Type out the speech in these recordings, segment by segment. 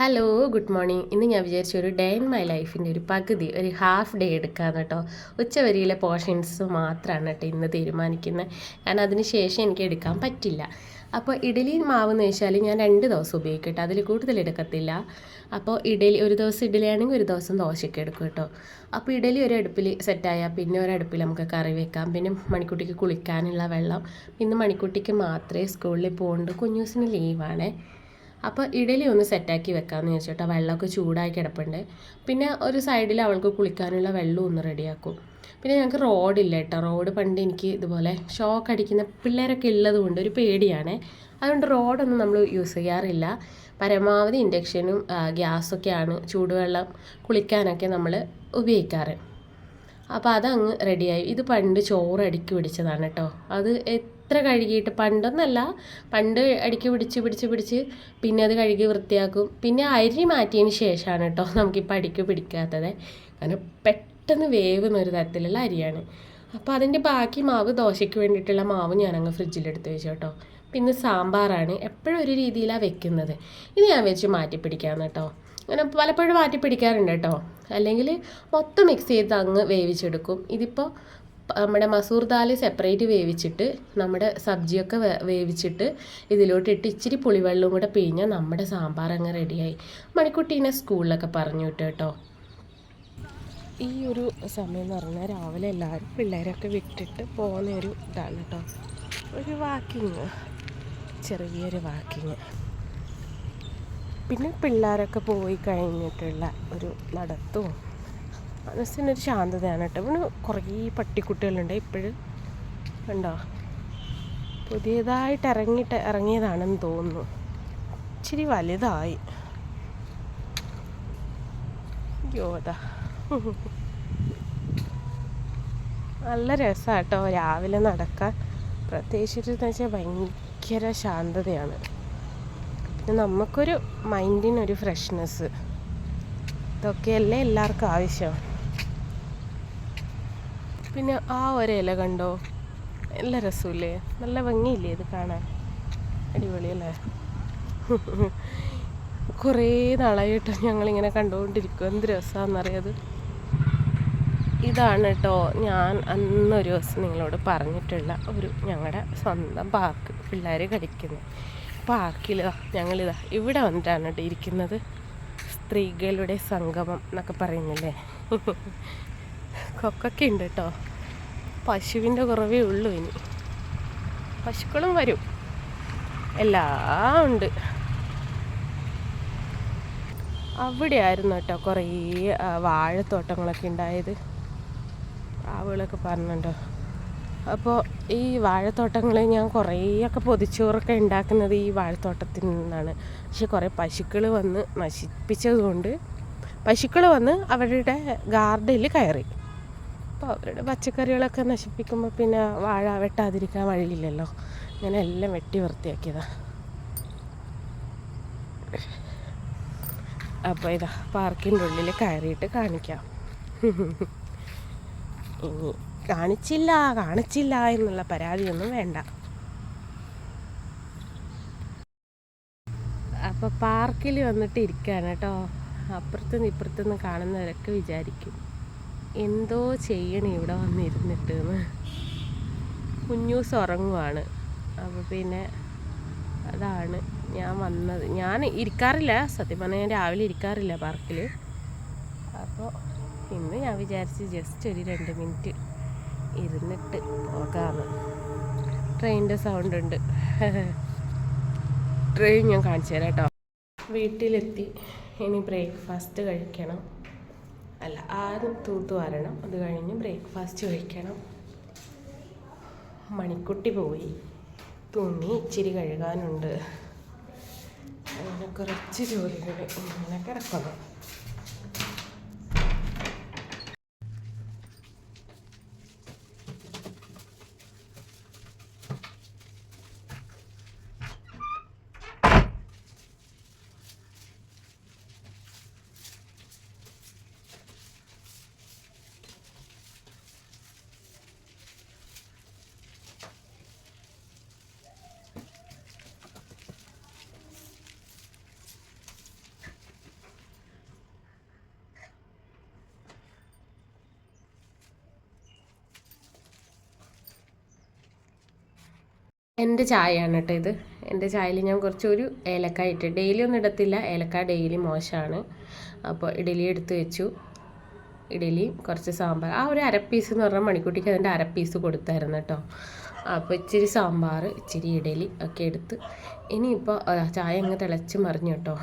Hello, good morning. ഇന്ന് ഞാൻ വിചാരിച്ചു ഒരു ഡേ ഇൻ മൈ ലൈഫിൻ്റെ ഒരു പകുതി, ഒരു ഹാഫ് ഡേ എടുക്കാമെന്ന് കേട്ടോ. ഉച്ചവരെയിലെ പോർഷൻസ് മാത്രമാണ് കേട്ടോ ഇന്ന് തീരുമാനിക്കുന്നത്. കാരണം അതിന് ശേഷം എനിക്ക് എടുക്കാൻ പറ്റില്ല. അപ്പോൾ ഇഡലി മാവ് എന്ന് വെച്ചാൽ ഞാൻ 2 ദിവസം ഉപയോഗിക്കട്ടെ, അതിൽ കൂടുതൽ എടുക്കത്തില്ല. അപ്പോൾ ഇഡലി ഒരു ദിവസം ഇഡലി ആണെങ്കിൽ ഒരു ദിവസം ദോശയ്ക്ക് എടുക്കും കേട്ടോ. അപ്പോൾ ഇഡലി ഒരു അടുപ്പിൽ സെറ്റായാൽ പിന്നെ ഒരു അടുപ്പിൽ നമുക്ക് കറി വെക്കാം. പിന്നെ മണിക്കുട്ടിക്ക് കുളിക്കാനുള്ള വെള്ളം, ഇന്ന് മണിക്കുട്ടിക്ക് മാത്രമേ സ്കൂളിൽ പോകുന്നുണ്ട്, കുഞ്ഞൂസിന് ലീവാണേ. അപ്പോൾ ഇഡലി ഒന്ന് സെറ്റാക്കി വെക്കാമെന്ന് വെച്ചിട്ട് വെള്ളമൊക്കെ ചൂടാക്കി കിടപ്പുണ്ട്. പിന്നെ ഒരു സൈഡിൽ അവൾക്ക് കുളിക്കാനുള്ള വെള്ളം ഒന്ന് റെഡിയാക്കും. പിന്നെ ഞങ്ങൾക്ക് റോഡില്ല കേട്ടോ. റോഡ് പണ്ട് എനിക്ക് ഇതുപോലെ ഷോക്ക് അടിക്കുന്ന പിള്ളേരൊക്കെ ഉള്ളത് കൊണ്ട് ഒരു പേടിയാണ്. അതുകൊണ്ട് റോഡൊന്നും നമ്മൾ യൂസ് ചെയ്യാറില്ല. പരമാവധി ഇൻഡക്ഷനും ഗ്യാസൊക്കെയാണ് ചൂടുവെള്ളം കുളിക്കാനൊക്കെ നമ്മൾ ഉപയോഗിക്കാറ്. അപ്പോൾ അതങ്ങ് റെഡിയായി. ഇത് പണ്ട് ചോറ് അടുക്കി പിടിച്ചതാണ് കേട്ടോ. അത് എത്ര കഴുകിയിട്ട്, പണ്ടൊന്നല്ല, പണ്ട് അടുക്കി പിടിച്ച് പിന്നെ അത് കഴുകി വൃത്തിയാക്കും. പിന്നെ അരി മാറ്റിയതിന് ശേഷമാണ് കേട്ടോ നമുക്കിപ്പോൾ അടുക്കി പിടിക്കാത്തത്. കാരണം പെട്ടെന്ന് വേവുന്ന ഒരു തരത്തിലുള്ള അരിയാണ്. അപ്പോൾ അതിൻ്റെ ബാക്കി മാവ്, ദോശയ്ക്ക് വേണ്ടിയിട്ടുള്ള മാവ് ഞാനങ്ങ് ഫ്രിഡ്ജിലെടുത്ത് വെച്ചു കേട്ടോ. പിന്നെ സാമ്പാറാണ്, എപ്പോഴും ഒരു രീതിയിലാണ് വെക്കുന്നത്. ഇത് ഞാൻ വെച്ച് മാറ്റി പിടിക്കാമെന്ന് കേട്ടോ. അങ്ങനെ പലപ്പോഴും മാറ്റി പിടിക്കാറുണ്ട് കേട്ടോ. അല്ലെങ്കിൽ മൊത്തം മിക്സ് ചെയ്ത് അങ്ങ് വേവിച്ചെടുക്കും. ഇതിപ്പോൾ നമ്മുടെ മസൂർ ദാൽ സെപ്പറേറ്റ് വേവിച്ചിട്ട് നമ്മുടെ സബ്ജിയൊക്കെ വേവിച്ചിട്ട് ഇതിലോട്ടിട്ട് ഇച്ചിരി പുളിവെള്ളവും കൂടെ പിഴിഞ്ഞാൽ നമ്മുടെ സാമ്പാർ അങ്ങ് റെഡിയായി. മണിക്കുട്ടീനെ സ്കൂളിലൊക്കെ പറഞ്ഞു വിട്ടു കേട്ടോ. ഈ ഒരു സമയം എന്ന് പറഞ്ഞാൽ രാവിലെ എല്ലാവരും പിള്ളേരൊക്കെ വിട്ടിട്ട് പോകുന്ന ഒരു ഇതാണ് കേട്ടോ. ഒരു വാക്കിങ്, ചെറിയൊരു വാക്കിങ്. പിന്നെ പിള്ളേരൊക്കെ പോയി കഴിഞ്ഞിട്ടുള്ള ഒരു നടത്തവും മനസ്സിനൊരു ശാന്തതയാണ് കേട്ടോ. പിന്നെ കുറേ പട്ടിക്കുട്ടികളുണ്ട് ഇപ്പോഴും കണ്ടോ. പുതിയതായിട്ട് ഇറങ്ങിയതാണെന്ന് തോന്നുന്നു. ഇച്ചിരി വലുതായി. യോതാ നല്ല രസമാണ് കേട്ടോ രാവിലെ നടക്കാൻ. പ്രത്യേകിച്ചിട്ടെന്ന് വെച്ചാൽ ഭയങ്കര ശാന്തതയാണ്. പിന്നെ നമുക്കൊരു മൈൻഡിനൊരു ഫ്രഷ്നെസ്, ഇതൊക്കെയല്ലേ എല്ലാവർക്കും ആവശ്യം. പിന്നെ ആ ഒരു ഇല കണ്ടോ, നല്ല രസമില്ലേ, നല്ല ഭംഗിയില്ലേ ഇത് കാണാൻ, അടിപൊളിയല്ലേ. കുറേ നാളായിട്ട് ഞങ്ങളിങ്ങനെ കണ്ടുകൊണ്ടിരിക്കും, എന്ത് രസമാണെന്നറിയാത്. ഇതാണ് കേട്ടോ ഞാൻ അന്നൊരു ദിവസം നിങ്ങളോട് പറഞ്ഞിട്ടുള്ള ഒരു ഞങ്ങളുടെ സ്വന്തം പാർക്ക്, പിള്ളേർ കളിക്കുന്നത് പാർക്കിലിതാ. ഞങ്ങളിതാ ഇവിടെ വന്നിട്ടാണ് കേട്ടോ ഇരിക്കുന്നത്. സ്ത്രീകളുടെ സംഗമം എന്നൊക്കെ പറയുന്നില്ലേ. കൊക്കൊക്കെ ഉണ്ട് കേട്ടോ. പശുവിൻ്റെ കുറവേ ഉള്ളൂ. ഇനി പശുക്കളും വരും, എല്ലാം ഉണ്ട്. അവിടെ ആയിരുന്നു കേട്ടോ കുറേ വാഴത്തോട്ടങ്ങളൊക്കെ ഉണ്ടായത്. ആവുകളൊക്കെ പറഞ്ഞുണ്ടോ. അപ്പോൾ ഈ വാഴത്തോട്ടങ്ങൾ ഞാൻ കുറേയൊക്കെ പൊതിച്ചോറൊക്കെ ഉണ്ടാക്കുന്നത് ഈ വാഴത്തോട്ടത്തിൽ നിന്നാണ്. പക്ഷെ കുറേ പശുക്കൾ വന്ന് നശിപ്പിച്ചതുകൊണ്ട് പശുക്കൾ വന്ന് അവരുടെ ഗാർഡനിൽ കയറി. അപ്പോൾ അവരുടെ പച്ചക്കറികളൊക്കെ നശിപ്പിക്കുമ്പോൾ പിന്നെ വാഴ വെട്ടാതിരിക്കാൻ വഴിയില്ലല്ലോ. അങ്ങനെ എല്ലാം വെട്ടി വൃത്തിയാക്കിയതാണ്. അപ്പോൾ ഇതാ പാർക്കിൻ്റെ ഉള്ളിൽ കയറിയിട്ട് കാണിക്കാം. ഇനി കാണിച്ചില്ല എന്നുള്ള പരാതിയൊന്നും വേണ്ട. അപ്പോൾ പാർക്കിൽ വന്നിട്ട് ഇരിക്കുകയാണ് കേട്ടോ. അപ്പുറത്തുനിന്ന് ഇപ്പുറത്തുനിന്ന് കാണുന്നവരൊക്കെ വിചാരിക്കും എന്തോ ചെയ്യണേ ഇവിടെ വന്നിരുന്നിട്ട് എന്ന്. കുഞ്ഞൂസ് ഉറങ്ങുവാണ്. അപ്പോൾ പിന്നെ അതാണ് ഞാൻ വന്നത്. ഞാൻ ഇരിക്കാറില്ല, സത്യം പറഞ്ഞാൽ ഞാൻ രാവിലെ ഇരിക്കാറില്ല പാർക്കിൽ. അപ്പോൾ ഇന്ന് ഞാൻ വിചാരിച്ച് ജസ്റ്റ് ഒരു 2 മിനിറ്റ് ഇരുന്നിട്ട് പോകാമെന്ന്. ട്രെയിനിൻ്റെ സൗണ്ട് ഉണ്ട്. ട്രെയിൻ ഞാൻ കാണിച്ചു തരാം കേട്ടോ. വീട്ടിലെത്തി. ഇനി ബ്രേക്ക്ഫാസ്റ്റ് കഴിക്കണം. അല്ല, ആദ്യം തൂത്ത് വാരണം, അത് കഴിഞ്ഞ് ബ്രേക്ക്ഫാസ്റ്റ് കഴിക്കണം. മണിക്കുട്ടി പോയി. തുണി ഇച്ചിരി കഴുകാനുണ്ട്. അങ്ങനെ കുറച്ച് ജോലികൾ ഇങ്ങനെ കിടക്കണം. എൻ്റെ ചായയാണ് കേട്ടോ ഇത്. എൻ്റെ ചായയിൽ ഞാൻ കുറച്ചൊരു ഏലക്കായ ഇട്ട്, ഡെയിലി ഒന്നും ഇടത്തില്ല, ഏലക്കായ ഡെയിലി മോശമാണ്. അപ്പോൾ ഇഡലി എടുത്ത് വെച്ചു, ഇഡലി കുറച്ച് സാമ്പാർ, ആ ഒരു അരപ്പീസ് എന്ന് പറഞ്ഞാൽ മണിക്കുട്ടിക്ക് അതിൻ്റെ അരപ്പീസ് കൊടുത്തായിരുന്നു കേട്ടോ. അപ്പോൾ ഇച്ചിരി സാമ്പാർ, ഇച്ചിരി ഇഡലി ഒക്കെ എടുത്ത് ഇനിയിപ്പോൾ ചായ അങ്ങ് തിളച്ച് മറിഞ്ഞു കേട്ടോ.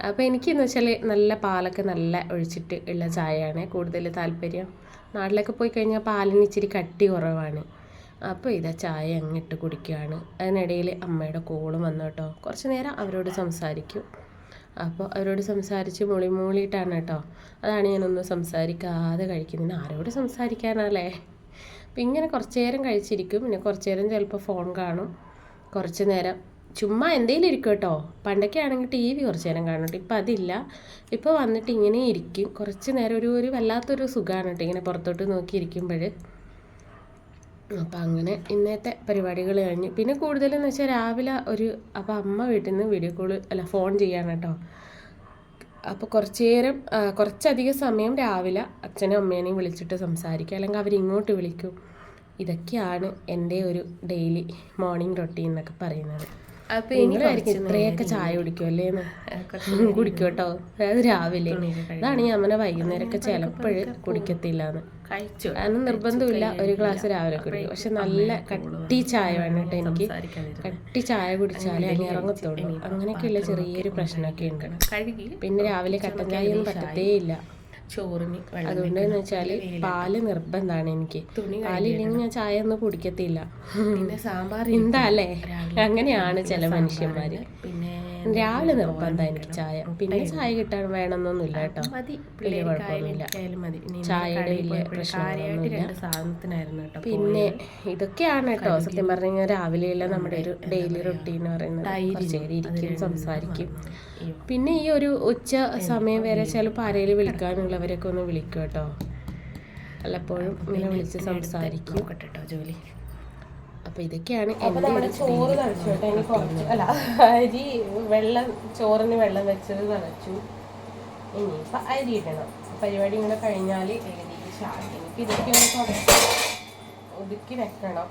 അപ്പോൾ എനിക്കെന്ന് വെച്ചാൽ നല്ല പാലൊക്കെ നല്ല ഒഴിച്ചിട്ട് ഉള്ള ചായയാണ് കൂടുതൽ താല്പര്യം. നാട്ടിലൊക്കെ പോയി കഴിഞ്ഞാൽ പാലിന് ഇച്ചിരി കട്ടി കുറവാണ്. അപ്പോൾ ഇതാ ചായ അങ്ങിട്ട് കുടിക്കുകയാണ്. അതിനിടയിൽ അമ്മയുടെ കോളും വന്നു കേട്ടോ. കുറച്ച് നേരം അവരോട് സംസാരിക്കും. അപ്പോൾ അവരോട് സംസാരിച്ച് മൂളിയിട്ടാണ് കേട്ടോ. അതാണ് ഞാനൊന്നും സംസാരിക്കാതെ കഴിക്കുന്നത്. ആരോട് സംസാരിക്കാനല്ലേ. അപ്പം ഇങ്ങനെ കുറച്ച് നേരം കഴിച്ചിരിക്കും. പിന്നെ കുറച്ച് നേരം ചിലപ്പോൾ ഫോൺ കാണും, കുറച്ച് നേരം ചുമ്മാ എന്തെങ്കിലും ഇരിക്കും കേട്ടോ. പണ്ടൊക്കെ ആണെങ്കിൽ TV കുറച്ച് നേരം കാണും കേട്ടോ. ഇപ്പം അതില്ല. ഇപ്പോൾ വന്നിട്ട് ഇങ്ങനെ ഇരിക്കും കുറച്ച് നേരം. ഒരു വല്ലാത്തൊരു സുഖമാണ് കേട്ടോ ഇങ്ങനെ പുറത്തോട്ട് നോക്കിയിരിക്കുമ്പോൾ. അപ്പം അങ്ങനെ ഇന്നത്തെ പരിപാടികൾ കഴിഞ്ഞ് പിന്നെ കൂടുതലെന്ന് വെച്ചാൽ രാവിലെ അപ്പോൾ അമ്മ വീട്ടിൽ നിന്ന് വീഡിയോ കോൾ ഫോൺ ചെയ്യാണ് കേട്ടോ. അപ്പോൾ കുറച്ചധികം സമയം രാവിലെ അച്ഛനും അമ്മേനെയും വിളിച്ചിട്ട് സംസാരിക്കുക, അല്ലെങ്കിൽ അവരിങ്ങോട്ട് വിളിക്കും. ഇതൊക്കെയാണ് എൻ്റെ ഒരു ഡെയിലി മോർണിംഗ് റൊട്ടീൻ എന്നൊക്കെ പറയുന്നത്. അപ്പോൾ എനിക്കായിരിക്കും ഇത്രയൊക്കെ ചായ കുടിക്കുമല്ലേ എന്ന് കുടിക്കും കേട്ടോ. അതായത് രാവിലെ. അതാണ് ഞാൻ അമ്മനെ വൈകുന്നേരമൊക്കെ ചിലപ്പോഴും കുടിക്കത്തില്ല എന്ന്. കാരണം നിർബന്ധമില്ല, ഒരു ഗ്ലാസ് രാവിലെ കുടിക്കും. പക്ഷെ നല്ല കട്ടി ചായ വേണം കേട്ടോ എനിക്ക്. കട്ടി ചായ കുടിച്ചാലേ അങ്ങ് ഇറങ്ങത്തുള്ളൂ. അങ്ങനെയൊക്കെയുള്ള ചെറിയൊരു പ്രശ്നമൊക്കെ ഉണ്ട്. പിന്നെ രാവിലെ കട്ടൻ ചായ ഒന്നും പറ്റത്തേ ഇല്ല ചോറിന്. അതുകൊണ്ടെന്ന് വെച്ചാൽ പാല് നിർബന്ധമാണ് എനിക്ക്. പാലില്ലെങ്കിൽ ഞാൻ ചായ ഒന്നും കുടിക്കത്തില്ല. പിന്നെ സാമ്പാർ എന്താ അല്ലേ, അങ്ങനെയാണ് ചില മനുഷ്യന്മാർ. പിന്നെ രാവിലെ നിർബന്ധം എനിക്ക് ചായ. പിന്നെ ചായ കിട്ടാൻ വേണമെന്നൊന്നുമില്ല കേട്ടോ, വലിയ കുഴപ്പമൊന്നുമില്ല. ചായയുടെ വലിയ പ്രശ്നമൊന്നുമില്ല. പിന്നെ ഇതൊക്കെയാണ് കേട്ടോ സത്യം പറഞ്ഞു കഴിഞ്ഞാൽ രാവിലെയുള്ള നമ്മുടെ ഒരു ഡെയിലി റൊട്ടീൻ എന്ന് പറയുന്നത്. ഇരിക്കും, സംസാരിക്കും. പിന്നെ ഈ ഒരു ഉച്ച സമയം വരെ ചിലപ്പോൾ ആരെങ്കിലും വിളിക്കാനുള്ളവരൊക്കെ ഒന്ന് വിളിക്കും കേട്ടോ. വല്ലപ്പോഴും ഇങ്ങനെ വിളിച്ച് സംസാരിക്കും കേട്ടോ ജോലി. അപ്പോൾ ഇതൊക്കെയാണ് നമ്മുടെ ചോറ് തളിച്ചു കേട്ടോ. ഇനി കുറച്ച് അരി ചോറിന് വെള്ളം വെച്ചത് തളച്ചു. ഇനിയിപ്പോൾ അരി ഇടണം. പരിപാടി ഇങ്ങനെ കഴിഞ്ഞാൽ ഏകദേശം ഇനിയിപ്പോൾ ഇതൊക്കെ ഒന്ന് ഒതുക്കി വെക്കണം.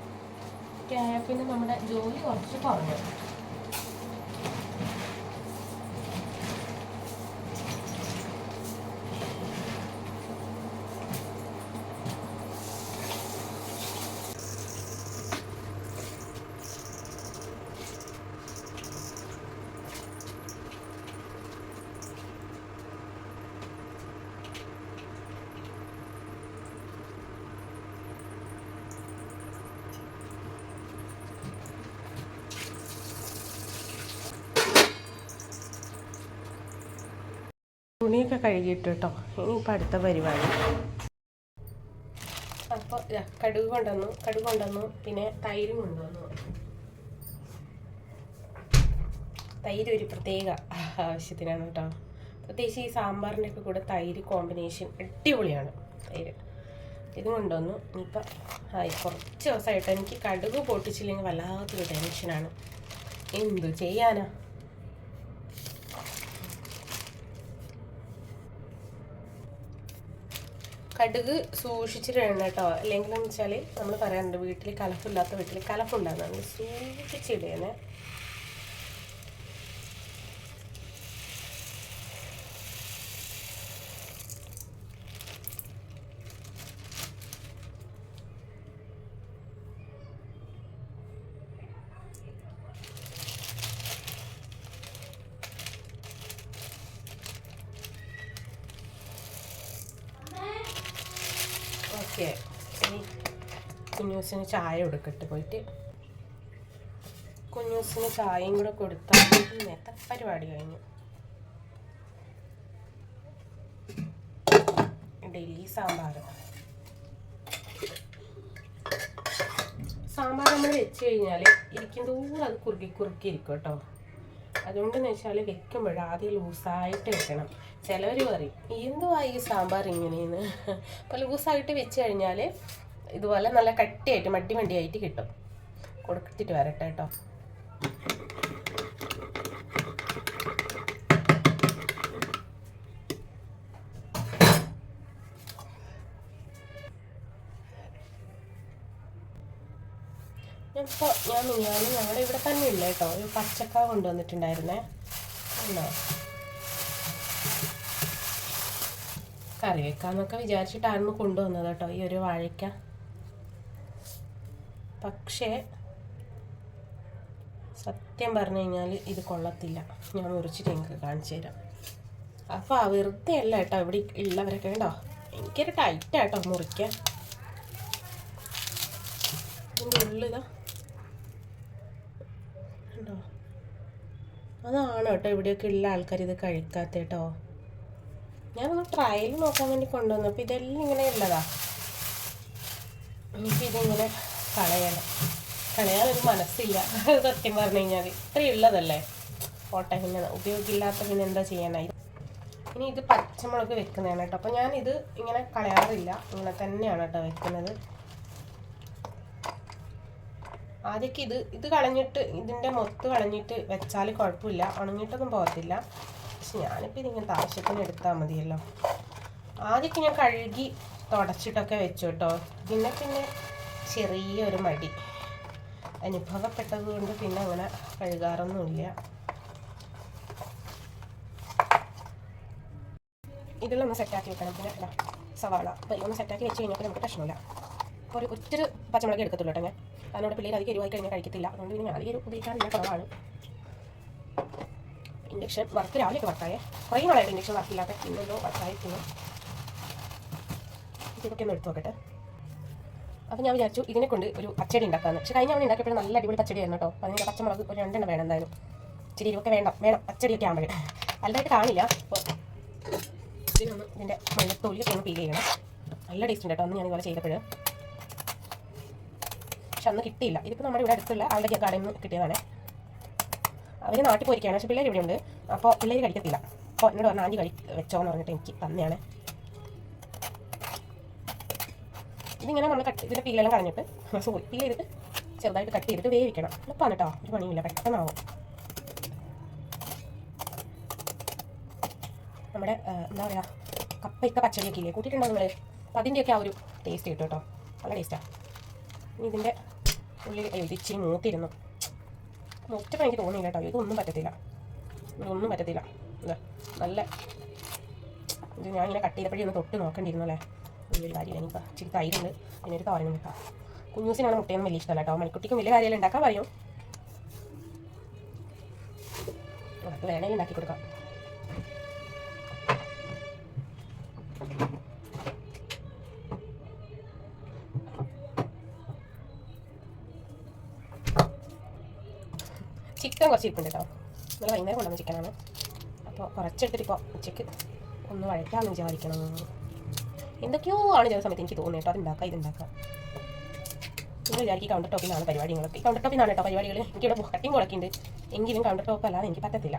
പിന്നെ നമ്മുടെ ജോലി കുറച്ച് കുറഞ്ഞു. തുണിയൊക്കെ കഴുകിയിട്ട് കേട്ടോ. ഇനിയിപ്പോൾ അടുത്ത പരിപാടി. അപ്പോൾ കടുക് കൊണ്ടുവന്നു. പിന്നെ തൈരും കൊണ്ടുവന്നു. തൈര് ഒരു പ്രത്യേക ആവശ്യത്തിനാണ് കേട്ടോ. പ്രത്യേകിച്ച് ഈ സാമ്പാറിൻ്റെ ഒക്കെ കൂടെ തൈര് കോമ്പിനേഷൻ അടിപൊളിയാണ്. തൈര് ഇത് കൊണ്ടുവന്നു. ഇനിയിപ്പോൾ കുറച്ച് ദിവസമായിട്ട് എനിക്ക് കടുക് പൊട്ടിച്ചില്ലെങ്കിൽ വല്ലാത്തൊരു ടെൻഷനാണ്. എന്തു ചെയ്യാനാ. കടുക് സൂക്ഷിച്ചിടണം കേട്ടോ. അല്ലെങ്കിൽ എന്ന് വെച്ചാൽ നമ്മൾ പറയാറുണ്ട് വീട്ടിൽ കലഫില്ലാത്ത വീട്ടിൽ കലഫുണ്ടാകുന്നതാണ്. സൂക്ഷിച്ചിടേനെ. ഇനി കുഞ്ഞൂസിന് ചായ കൊടുക്കട്ടെ. പോയിട്ട് കുഞ്ഞൂസിന് ചായയും കൂടെ കൊടുത്താൽ ഇന്നത്തെ പരിപാടി കഴിഞ്ഞു. ഡെയിലി സാമ്പാർ നമ്മൾ വെച്ച് കഴിഞ്ഞാൽ ഇരിക്കും തോറും അത് കുറുക്കി ഇരിക്കും കേട്ടോ. അതുകൊണ്ടെന്ന് വെച്ചാൽ വെക്കുമ്പോൾ ആദ്യം ലൂസായിട്ട് വെക്കണം. ചിലവർ പറയും എന്തുവാ ഈ സാമ്പാർ ഇങ്ങനെയെന്ന്. അപ്പോൾ ലൂസായിട്ട് വെച്ച് കഴിഞ്ഞാൽ ഇതുപോലെ നല്ല കട്ടിയായിട്ട് മടിയായിട്ട് കിട്ടും. കൊടുത്തിട്ട് വരട്ടെ കേട്ടോ. ഞാൻ ഞങ്ങളുടെ ഇവിടെ തന്നെ ഇല്ല കേട്ടോ, ഒരു പച്ചക്ക കൊണ്ടുവന്നിട്ടുണ്ടായിരുന്നേ. ഉണ്ടോ, കറി വെക്കാന്നൊക്കെ വിചാരിച്ചിട്ടായിരുന്നു കൊണ്ടുവന്നത് കേട്ടോ ഈ ഒരു വാഴയ്ക്ക. പക്ഷേ സത്യം പറഞ്ഞു കഴിഞ്ഞാൽ ഇത് കൊള്ളത്തില്ല. ഞാൻ മുറിച്ചിട്ട് നിങ്ങൾക്ക് കാണിച്ചു തരാം. അപ്പോൾ വെറുതെ അല്ല കേട്ടോ ഇവിടെ ഉള്ളവരൊക്കെ ഉണ്ടോ, എനിക്കൊരു ടൈറ്റാട്ടോ മുറിക്കാൻ. ഇതിൻ്റെ ഉള്ളിതാ ഉണ്ടോ, അതാണ് കേട്ടോ ഇവിടെയൊക്കെ ഉള്ള ആൾക്കാർ ഇത് കഴിക്കാത്ത കേട്ടോ. ഞാനൊന്ന് ട്രയൽ നോക്കാൻ വേണ്ടി കൊണ്ടുവന്നു. അപ്പോൾ ഇതെല്ലാം ഇങ്ങനെ ഉള്ളതാ. എനിക്കിതിങ്ങനെ കളയാനൊരു മനസ്സില്ല സത്യം പറഞ്ഞു കഴിഞ്ഞാൽ. ഇത്രയും ഉള്ളതല്ലേ പോട്ടെ, പിന്നെ ഉപയോഗമില്ലാത്ത പിന്നെ എന്താ ചെയ്യാനായി. ഇനി ഇത് പച്ചമുളക് വെക്കുന്നതാണ് കേട്ടോ. അപ്പോൾ ഞാനിത് ഇങ്ങനെ കളയാറില്ല, ഇങ്ങനെ തന്നെയാണ് കേട്ടോ വെക്കുന്നത്. ആദ്യമൊക്കെ ഇത് കളഞ്ഞിട്ട് ഇതിൻ്റെ മൊത്ത് കളഞ്ഞിട്ട് വെച്ചാൽ കുഴപ്പമില്ല, ഉണങ്ങിയിട്ടൊന്നും പോകത്തില്ല. പക്ഷെ ഞാനിപ്പോൾ ഇതിങ്ങനത്തെ ആവശ്യത്തിന് എടുത്താൽ മതിയല്ലോ. ആദ്യമൊക്കെ ഞാൻ കഴുകി തുടച്ചിട്ടൊക്കെ വെച്ചു കേട്ടോ. പിന്നെ ചെറിയൊരു മടി അനുഭവപ്പെട്ടത് കൊണ്ട് പിന്നെ അങ്ങനെ കഴുകാറൊന്നുമില്ല. ഇതെല്ലാം ഒന്ന് സെറ്റാക്കി വെക്കണം. പിന്നെ സവാള ഒന്ന് സെറ്റാക്കി വെച്ച് കഴിഞ്ഞാൽ നമുക്ക് പ്രശ്നമില്ല. ഒറ്റൊരു പച്ചമുളക് എടുക്കത്തുള്ളൂ കേട്ടോ ഞാൻ, കാരണം ഇവിടെ പിള്ളേർ അധികം എരിവായി കഴിഞ്ഞാൽ കഴിക്കത്തില്ല. അതുകൊണ്ട് പിന്നെ ഞാൻ അധികം ഉപയോഗിക്കാറില്ല, കുറവാണ്. ഇൻഡക്ഷൻ വർക്ക് രാവിലെയൊക്കെ വർക്കായേ, കുറേ നാളായിട്ട് ഇൻഡക്ഷൻ വർക്കില്ലാത്ത, ഇന്നല്ലോ വർക്കായി. പിന്നെ ഇതൊക്കെ ഒന്ന് എടുത്ത് നോക്കട്ടെ. അപ്പോൾ ഞാൻ വിചാരിച്ചു ഇതിനെ കൊണ്ട് ഒരു പച്ചടി ഉണ്ടാക്കാമെന്ന്. പക്ഷേ കഴിഞ്ഞ അവൻ ഉണ്ടാക്കിയപ്പോഴും നല്ല അടിപൊളി പച്ചടിയായിരുന്നു കേട്ടോ. അപ്പോൾ അതിൻ്റെ പച്ചമുളക് ഒരു 2 വേണം എന്തായാലും. ഇച്ചിരി ഇരുവൊക്കെ വേണം പച്ചടിയൊക്കെ ആകുമ്പോഴേ. അല്ലായിട്ട് കാണില്ല. അപ്പോൾ ഇതിൻ്റെ മഞ്ഞത്തൊലിയൊക്കെ ഒന്ന് പീൽ ചെയ്യണം. നല്ല ടേസ്റ്റ് ഉണ്ട് കേട്ടോ. അന്ന് ഞാൻ ഇതുപോലെ ചെയ്തപ്പോഴും, പക്ഷെ അന്ന് കിട്ടിയില്ല. ഇതിപ്പോൾ നമ്മുടെ ഇവിടെ അടുത്തുള്ള ആളുടെ കടയിൽ നിന്ന് കിട്ടിയതാണ്. അവർ നാട്ടിൽ പോയിരിക്കുകയാണ്, പക്ഷേ പിള്ളേർ ഇവിടെ ഉണ്ട്. അപ്പോൾ പിള്ളേർ കഴിക്കത്തില്ല. അപ്പോൾ എന്നോട് പറഞ്ഞാൽ ആൻറ്റി വെച്ചോന്ന് പറഞ്ഞിട്ട് എനിക്ക് തന്നെയാണ്. ഇതിങ്ങനെ നമ്മൾ ഇതിൻ്റെ പീലെല്ലാം കളഞ്ഞിട്ട് പീൽ ചെയ്തിട്ട് ചെറുതായിട്ട് കട്ട് ചെയ്തിട്ട് വേവിക്കണം. എളുപ്പമാണ് കേട്ടോ, ഒരു പണിയില്ല, പെട്ടെന്നാവും. നമ്മുടെ എന്താ പറയുക, കപ്പയൊക്കെ പച്ചടിയൊക്കെ ഇല്ലേ കൂട്ടിയിട്ടുണ്ടോ നിങ്ങൾ? അപ്പോൾ അതിൻ്റെയൊക്കെ ആ ഒരു ടേസ്റ്റ് കിട്ടും കേട്ടോ, നല്ല ടേസ്റ്റാണ്. ഇനി ഇതിൻ്റെ ഉള്ളിൽ ഇത് ഇച്ചിരി മൂത്തിരുന്നു. മൂറ്റപ്പോൾ എനിക്ക് തോന്നിയില്ല കേട്ടോ, ഇതൊന്നും പറ്റത്തില്ല. നല്ല ഇത് ഞാനിങ്ങനെ കട്ട് ചെയ്തപ്പോഴേ ഒന്ന് തൊട്ട് നോക്കേണ്ടിയിരുന്നു അല്ലേ. വലിയൊരു കാര്യമില്ല. എനിക്ക് ഇച്ചിരി തൈരുണ്ട്, പിന്നെ ഒരു തോരനും വെക്കാം. കുഞ്ഞൂസിനാണ് മുട്ടയൊന്നും വലിയ ഇഷ്ടമല്ല കേട്ടോ. മണിക്കുട്ടിക്കും വലിയ കാര്യമെല്ലാം ഉണ്ടാക്കാൻ പറയും, അവർക്ക് വേണമെങ്കിൽ ഉണ്ടാക്കി കൊടുക്കാം. ചിക്കൻ കുറച്ച് ഇരിപ്പുണ്ട് കേട്ടോ. നമ്മൾ വൈകുന്നേരം കൊണ്ടുവന്ന ചിക്കനാണ്. അപ്പോൾ കുറച്ചെടുത്തിട്ട് ഇപ്പോൾ ഉച്ചയ്ക്ക് ഒന്ന് വഴറ്റാമെന്ന് വിചാരിക്കണം. എന്തൊക്കെയോ ആണ് ചില സമയത്ത് എനിക്ക് തോന്നുന്നു കേട്ടോ, അതുണ്ടാക്കാം ഇതുണ്ടാക്കാം. നിങ്ങൾ വിചാരിക്കും കൗണ്ടർ ടോപ്പിനാണ് പരിപാടികളൊക്കെ. കൗണ്ടർ ടോപ്പിനാണ് കേട്ടോ പരിപാടികൾ. എനിക്കിവിടെ കട്ടിങ് മുളക്കുണ്ട്, എങ്കിലും കൗണ്ടർ ടോപ്പ് അല്ലാതെ എനിക്ക് പറ്റത്തില്ല.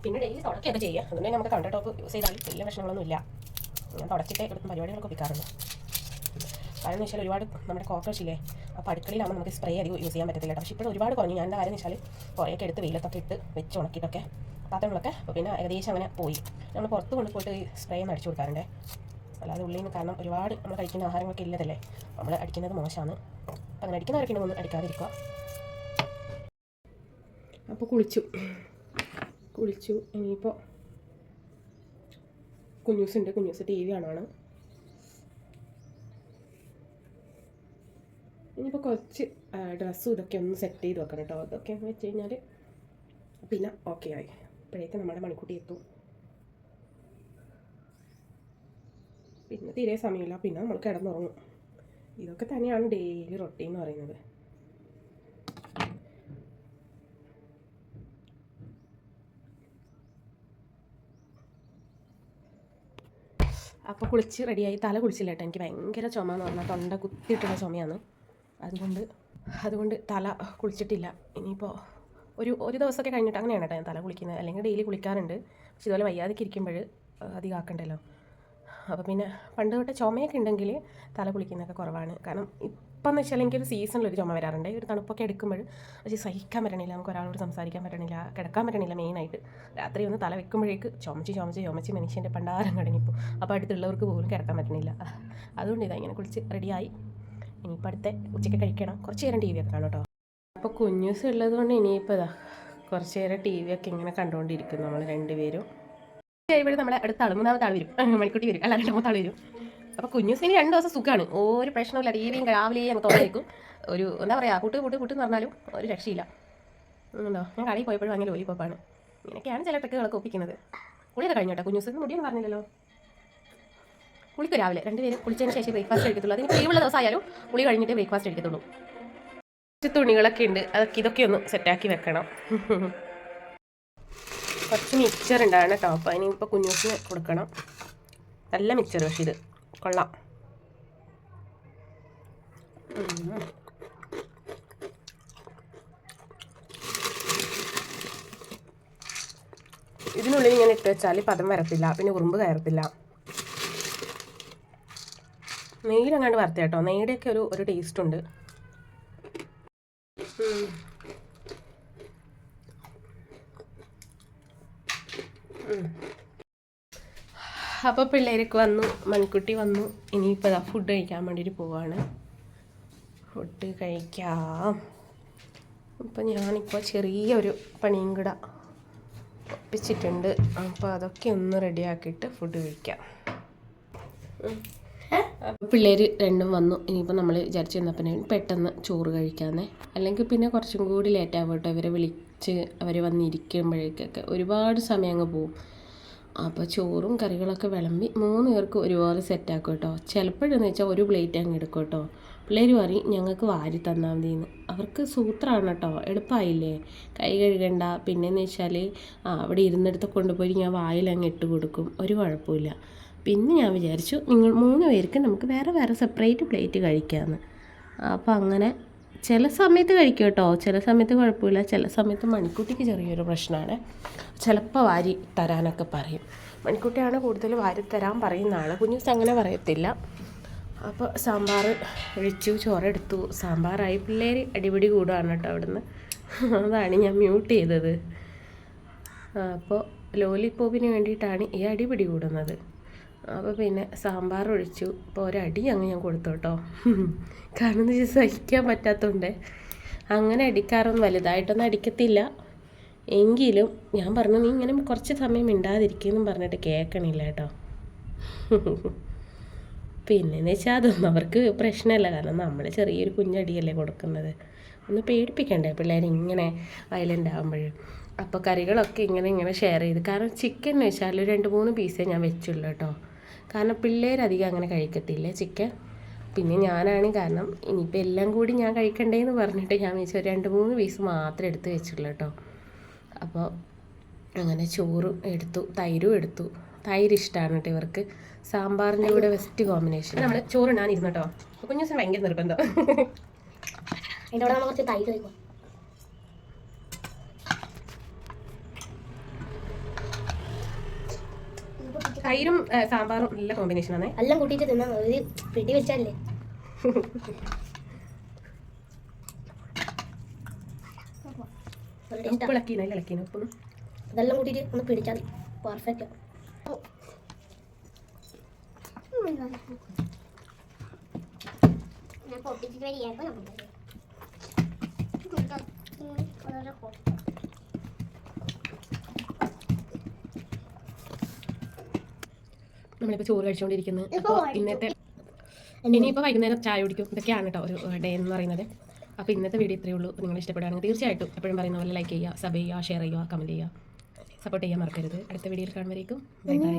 പിന്നെ ഡെയിലി തുടക്കുകയൊക്കെ ചെയ്യുക, അതുകൊണ്ട് നമുക്ക് കൗണ്ടർ ടോപ്പ് യൂസ് ചെയ്താൽ വലിയ പ്രശ്നങ്ങളൊന്നും ഇല്ല. ഞാൻ തുടച്ചിട്ട് എടുക്കുന്ന പരിപാടികളൊക്കെ ഒപ്പിക്കാറുണ്ട്. കാരണം എന്ന് വെച്ചാൽ ഒരുപാട് നമ്മുടെ കോക്രോച്ച് ഇല്ലേ, അപ്പോൾ അടുക്കളയിലാകുമ്പോൾ നമുക്ക് സ്പ്രേ അധികം യൂസ് ചെയ്യാൻ പറ്റത്തില്ല. പക്ഷേ ഇപ്പോൾ ഒരുപാട് കുറഞ്ഞു. ഞാൻ എന്താ കാര്യം വെച്ചാൽ കുറേയൊക്കെ എടുത്ത് വെയിലത്തൊക്കെ ഇട്ട് വെച്ച് ഉണക്കിയിട്ടൊക്കെ പാത്രങ്ങളൊക്കെ. അപ്പോൾ പിന്നെ ഏകദേശം അങ്ങനെ പോയി. നമ്മൾ പുറത്ത് കൊണ്ടുപോയിട്ട് സ്പ്രേ ഒന്ന് അടിച്ചു കൊടുക്കാറുണ്ട്, അല്ലാതെ ഉള്ളിൽ നിന്ന്. കാരണം ഒരുപാട് നമ്മൾ കഴിക്കുന്ന ആഹാരങ്ങളൊക്കെ ഇല്ലതല്ലേ, നമ്മൾ അടിക്കുന്നത് മോശമാണ്. അപ്പം അങ്ങനെ അടിക്കുന്നവരൊക്കെ ഒന്നും അടിക്കാതിരിക്കുക. അപ്പോൾ കുളിച്ചു ഇനിയിപ്പോൾ കുഞ്ഞൂസ് ടി വി കാണുവാണ്. ഇനിയിപ്പോൾ കുറച്ച് ഡ്രസ്സും ഇതൊക്കെ ഒന്ന് സെറ്റ് ചെയ്ത് വെക്കണം കേട്ടോ. അതൊക്കെ വെച്ച് കഴിഞ്ഞാൽ പിന്നെ ഓക്കെ ആയി. അപ്പോഴേക്കും നമ്മുടെ മണിക്കുട്ടി എത്തും. പിന്നെ തീരെ സമയമില്ല, പിന്നെ നമ്മൾ കിടന്നുറങ്ങും. ഇതൊക്കെ തന്നെയാണ് ഡെയിലി റൊട്ടീൻ എന്ന് പറയുന്നത്. അപ്പോൾ കുളിച്ച് റെഡിയായി. തല കുളിച്ചില്ല കേട്ടോ, എനിക്ക് ഭയങ്കര ചുമ എന്ന് പറഞ്ഞാൽ തൊണ്ട കുത്തിയിട്ടുള്ള ചുമയാണ്. അതുകൊണ്ട് തല കുളിച്ചിട്ടില്ല. ഇനിയിപ്പോൾ ഒരു ദിവസമൊക്കെ കഴിഞ്ഞിട്ട് അങ്ങനെയാണ് കേട്ടോ ഞാൻ തല കുളിക്കുന്നത്. അല്ലെങ്കിൽ ഡെയിലി കുളിക്കാറുണ്ട്. പക്ഷെ ഇതുപോലെ വയ്യാതൊക്കെ ഇരിക്കുമ്പോൾ അധികം ആക്കണ്ടല്ലോ. അപ്പോൾ പിന്നെ പണ്ട് തൊട്ട് ചുമയൊക്കെ ഉണ്ടെങ്കിൽ തല കുളിക്കുന്നതൊക്കെ കുറവാണ്. കാരണം ഇപ്പം എന്ന് വെച്ചാൽ എനിക്കൊരു സീസണിലൊരു ചുമ വരാറുണ്ട്. ഒരു തണുപ്പൊക്കെ എടുക്കുമ്പോൾ പക്ഷേ സഹിക്കാൻ പറ്റണില്ല, നമുക്ക് ഒരാളോട് സംസാരിക്കാൻ പറ്റണില്ല, കിടക്കാൻ പറ്റണില്ല. മെയിനായിട്ട് രാത്രി ഒന്ന് തല വെക്കുമ്പോഴേക്ക് ചുമച്ച് മനുഷ്യൻ്റെ പണ്ടാരം കടങ്ങിപ്പോൾ. അപ്പോൾ അടുത്തുള്ളവർക്ക് പോലും കിടക്കാൻ പറ്റണില്ല. അതുകൊണ്ട് ഇതാ ഇങ്ങനെ കുളിച്ച് റെഡിയായി. ഇനിയിപ്പോൾ അടുത്ത ഉച്ചയ്ക്ക് കഴിക്കണം. കുറച്ച് നേരം ടി വി ഒക്കെ കാണും കേട്ടോ. അപ്പോൾ കുഞ്ഞൂസ് ഉള്ളത് കൊണ്ട് ഇനിയിപ്പോൾ ഇതാ കുറച്ച് നേരം ടി വി ഒക്കെ ഇങ്ങനെ കണ്ടുകൊണ്ടിരിക്കും നമ്മൾ രണ്ടുപേരും. ഇവിടെ നമ്മളെ അടുത്ത ആൾ മൂന്നാമത്തെ ആൾ വരും, മണിക്കുട്ടി വരും, അല്ല രണ്ടാമത്തെ ആൾ വരും. അപ്പോൾ കുഞ്ഞൂസിന് 2 ദിവസം സുഖമാണ്, ഒരു പ്രശ്നമില്ല. ടിവിയും രാവിലെ അങ്ങ് തുറന്നേക്കും. ഒരു എന്താ പറയുക, കൂട്ട് എന്ന് പറഞ്ഞാലും ഒരു രക്ഷയില്ല. ഉണ്ടോ, ഞാൻ കടയിൽ പോയപ്പോഴും അങ്ങനെ ലോലിപ്പോപ്പാണ്. ഇങ്ങനെയൊക്കെയാണ് ചില ട്രിക്കുകളൊക്കെ ഒപ്പിക്കുന്നത്. കുളിയൊക്കെ കഴിഞ്ഞോട്ടെ. കുഞ്ഞൂസിന് മുടിയൊന്നും പറഞ്ഞില്ലല്ലോ. കുളിക്ക് രാവിലെ 2 പേരും കുളിച്ചതിന് ശേഷം ബ്രേക്ക്ഫാസ്റ്റ് കഴിക്കത്തുള്ളൂ. അതിന് ലീവുള്ള ദിവസമായാലും കുളി കഴിഞ്ഞിട്ട് ബ്രേക്ക്ഫാസ്റ്റ് കഴിക്കത്തുള്ളൂ. കുറച്ച് തുണികളൊക്കെ ഉണ്ട്, ഇതൊക്കെ ഒന്ന് സെറ്റാക്കി വെക്കണം. കുറച്ച് മിക്സർ ഉണ്ടാണ് കേട്ടോ. അപ്പോൾ ഇനിയിപ്പോൾ കുഞ്ഞൂസിന് കൊടുക്കണം. നല്ല മിക്സർ, പക്ഷേ ഇത് കൊള്ളാം. ഇതിനുള്ളിൽ ഇങ്ങനെ ഇട്ട് വെച്ചാൽ പദം വരത്തില്ല, പിന്നെ ഉറുമ്പ് കയറത്തില്ല. നെയ്യിലങ്ങാണ്ട് വറുത്ത കേട്ടോ. നെയ്യുടെയൊക്കെ ഒരു ടേസ്റ്റ് ഉണ്ട്. അപ്പോൾ പിള്ളേരൊക്കെ വന്നു, മൺകുട്ടി വന്നു. ഇനിയിപ്പോൾ ഫുഡ് കഴിക്കാൻ വേണ്ടിയിട്ട് പോവാണ്. ഫുഡ് കഴിക്കാം. അപ്പോൾ ഞാനിപ്പോൾ ചെറിയൊരു പണിയും കൂടെ ഒപ്പിച്ചിട്ടുണ്ട്. അപ്പോൾ അതൊക്കെ ഒന്ന് റെഡിയാക്കിയിട്ട് ഫുഡ് കഴിക്കാം. പിള്ളേർ രണ്ടും വന്നു. ഇനിയിപ്പോൾ നമ്മൾ വിചാരിച്ചു തന്നപ്പോൾ പെട്ടെന്ന് ചോറ് കഴിക്കാമെന്നേ. അല്ലെങ്കിൽ പിന്നെ കുറച്ചും കൂടി ലേറ്റാകും കേട്ടോ. ഇവരെ വിളിച്ച് അവർ വന്നിരിക്കുമ്പോഴേക്കൊക്കെ ഒരുപാട് സമയം അങ്ങ് പോവും. അപ്പോൾ ചോറും കറികളൊക്കെ വിളമ്പി 3 പേർക്ക് ഒരുപോലെ സെറ്റാക്കും കേട്ടോ. ചിലപ്പോഴെന്ന് വെച്ചാൽ ഒരു പ്ലേറ്റ് അങ്ങ് എടുക്കും കേട്ടോ. പിള്ളേർ പറയും ഞങ്ങൾക്ക് വാരി തന്നാൽ മതിയെന്ന്. അവർക്ക് സൂത്രമാണ് കേട്ടോ, എളുപ്പമായില്ലേ, കൈ കഴുകണ്ട. പിന്നെയെന്ന് വെച്ചാൽ അവിടെ ഇരുന്നിടത്ത് കൊണ്ടുപോയി ഞാൻ വായിൽ അങ്ങ് ഇട്ട് കൊടുക്കും, ഒരു കുഴപ്പമില്ല. പിന്നെ ഞാൻ വിചാരിച്ചു നിങ്ങൾ 3 പേർക്ക് നമുക്ക് വേറെ സെപ്പറേറ്റ് പ്ലേറ്റ് കഴിക്കാമെന്ന്. അപ്പോൾ അങ്ങനെ ചില സമയത്ത് കഴിക്കും കേട്ടോ, ചില സമയത്ത് കുഴപ്പമില്ല. ചില സമയത്ത് മണിക്കുട്ടിക്ക് ചെറിയൊരു പ്രശ്നമാണ്. ചിലപ്പോൾ വാരി തരാനൊക്കെ പറയും. മണിക്കുട്ടിയാണ് കൂടുതൽ വാരി തരാൻ പറയുന്ന ആൾ. കുഞ്ഞൂസ് അങ്ങനെ പറയത്തില്ല. അപ്പോൾ സാമ്പാർ ഒഴിച്ചു, ചോറെടുത്തു, സാമ്പാറായി. പിള്ളേർ അടിപിടി കൂടുകയാണ് കേട്ടോ അവിടുന്ന്. അതാണ് ഞാൻ മ്യൂട്ട് ചെയ്തത്. അപ്പോൾ ലോലിപ്പോപ്പിന് വേണ്ടിയിട്ടാണ് ഈ അടിപിടി കൂടുന്നത്. അപ്പോൾ പിന്നെ സാമ്പാർ ഒഴിച്ചു. ഇപ്പോൾ ഒരടി അങ്ങ് ഞാൻ കൊടുത്തു കേട്ടോ. കാരണം എന്ന് വെച്ചാൽ സഹിക്കാൻ പറ്റാത്തതുകൊണ്ട്. അങ്ങനെ അടിക്കാറൊന്നും വലുതായിട്ടൊന്നും അടിക്കത്തില്ല. എങ്കിലും ഞാൻ പറഞ്ഞു നീ ഇങ്ങനെ കുറച്ച് സമയം മിണ്ടാതിരിക്കുമെന്നും പറഞ്ഞിട്ട് കേൾക്കണില്ല കേട്ടോ. പിന്നെന്ന് വെച്ചാൽ അതൊന്നും അവർക്ക് പ്രശ്നമല്ല. കാരണം നമ്മൾ ചെറിയൊരു കുഞ്ഞടിയല്ലേ കൊടുക്കുന്നത്. ഒന്ന് പേടിപ്പിക്കണ്ടേ പിള്ളേരിങ്ങനെ വയലൻ്റ് ആകുമ്പോഴും. അപ്പോൾ കറികളൊക്കെ ഇങ്ങനെ ഷെയർ ചെയ്ത്. കാരണം ചിക്കൻ എന്ന് വെച്ചാൽ 2-3 പീസേ ഞാൻ വെച്ചുള്ളൂ കേട്ടോ. കാരണം പിള്ളേരധികം അങ്ങനെ കഴിക്കത്തില്ലേ ചിക്കൻ. പിന്നെ ഞാനാണ്, കാരണം ഇനിയിപ്പോൾ എല്ലാം കൂടി ഞാൻ കഴിക്കണ്ടേന്ന് പറഞ്ഞിട്ട് ഞാൻ വെച്ചാൽ 2-3 പീസ് മാത്രമേ എടുത്ത് വെച്ചുള്ളൂ കേട്ടോ. അപ്പോൾ അങ്ങനെ ചോറും എടുത്തു, തൈരും എടുത്തു. തൈര് ഇഷ്ടമാണ് കേട്ടോ ഇവർക്ക്. സാമ്പാറിൻ്റെ കൂടെ ബെസ്റ്റ് കോമ്പിനേഷൻ. നമ്മൾ ചോറുണ്ടാനിരുന്നു കേട്ടോ. കുഞ്ഞു ദിവസം ഭയങ്കര നിർബന്ധം. കുറച്ച് തൈര് കഴിക്കും. തൈരും സാമ്പാറും നല്ല കോമ്പിനേഷനാണ്. എല്ലാം കൂട്ടിയിട്ട് തിന്നാ ഒരു പിടി വെച്ചല്ലേ. അതെല്ലാം കൂട്ടിയിട്ട് ഒന്ന് പിടിച്ചാൽ പെർഫെക്റ്റ്. നമ്മളിപ്പോൾ ചോറ് കഴിച്ചുകൊണ്ടിരിക്കുന്നത്. അപ്പോൾ ഇന്നത്തെ ഇനിയിപ്പോൾ വൈകുന്നേരം ചായ കുടിക്കും. ഇതൊക്കെയാണ് കേട്ടോ ഒരു ഡേ എന്ന് പറയുന്നത്. അപ്പോൾ ഇന്നത്തെ വീഡിയോ ഇത്രയേ ഉള്ളൂ. നിങ്ങൾ ഇഷ്ടപ്പെടുകയാണെങ്കിൽ തീർച്ചയായിട്ടും എപ്പോഴും പറയുന്ന പോലെ ലൈക്ക് ചെയ്യുക, സബ് ചെയ്യുക, ഷെയർ ചെയ്യുക, കമൻറ്റ് ചെയ്യുക, സപ്പോർട്ട് ചെയ്യാൻ മറക്കരുത്. അടുത്ത വീഡിയോയിൽ കാണുമ്പോഴേക്കും ബൈ ബൈ.